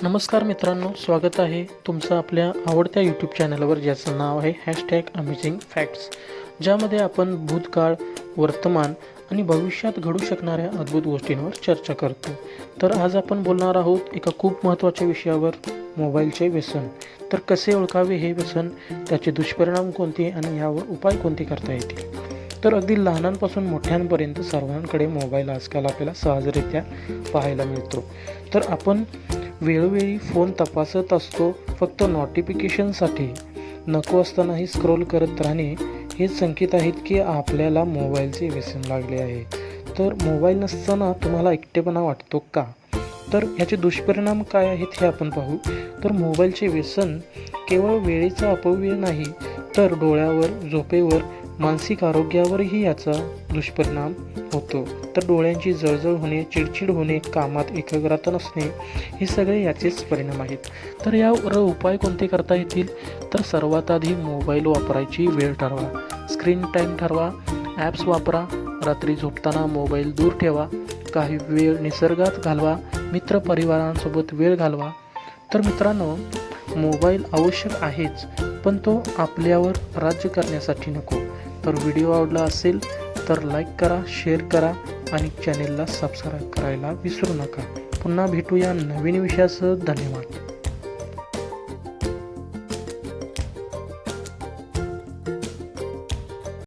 नमस्कार मित्रांनो, स्वागत आहे तुमचं आपल्या आवडत्या यूट्यूब चॅनलवर, ज्याचं नाव आहे #अमेझिंग फॅक्ट्स, ज्यामध्ये आपण भूतकाळ, वर्तमान आणि भविष्यात घडू शकणाऱ्या अद्भुत गोष्टींवर चर्चा करतो. तर आज आपण बोलणार आहोत एका खूप महत्त्वाच्या विषयावर, मोबाईलचे व्यसन. तर कसे ओळखावे हे व्यसन, त्याचे दुष्परिणाम कोणते आणि यावर उपाय कोणते करता येतील. तर अगदी लहानांपासून मोठ्यांपर्यंत सर्वांकडे मोबाईल आजकाल आपल्याला सहजरित्या पाहायला मिळतो. तर आपण वेळोवेळी फोन तपासत असतो, फक्त नोटिफिकेशनसाठी. नको असतानाही स्क्रोल करत राहणे हेच संकेत आहेत की आपल्याला मोबाईलचे व्यसन लागले आहे. तर मोबाईल नसताना तुम्हाला एकटेपणा वाटतो का? तर ह्याचे दुष्परिणाम काय आहेत हे आपण पाहू. तर मोबाईलचे व्यसन केवळ वेळेचा अपव्यय नाही, तर डोळ्यावर, झोपेवर, मानसिक आरोग्यावरही याचा दुष्परिणाम होतो. तर डोळ्यांची जळजळ होणे, चिडचिड होणे, कामात एकाग्रता नसणे, हे सगळे याचेच परिणाम आहेत. तर यावर उपाय कोणते करता येतील? तर सर्वात आधी मोबाईल वापरायची वेळ ठरवा, स्क्रीन टाईम ठरवा, ॲप्स वापरा, रात्री झोपताना मोबाईल दूर ठेवा, काही वेळ निसर्गात घालवा, मित्रपरिवारांसोबत वेळ घालवा. तर मित्रांनो, मोबाईल आवश्यक आहेच, पण तो आपल्यावर राज्य करण्यासाठी नको. तर व्हिडिओ आवडला असेल तर लाईक करा, शेअर करा आणि चॅनेलला सबस्क्राईब करायला विसरू नका. पुन्हा भेटूया नवीन विषयासह. धन्यवाद.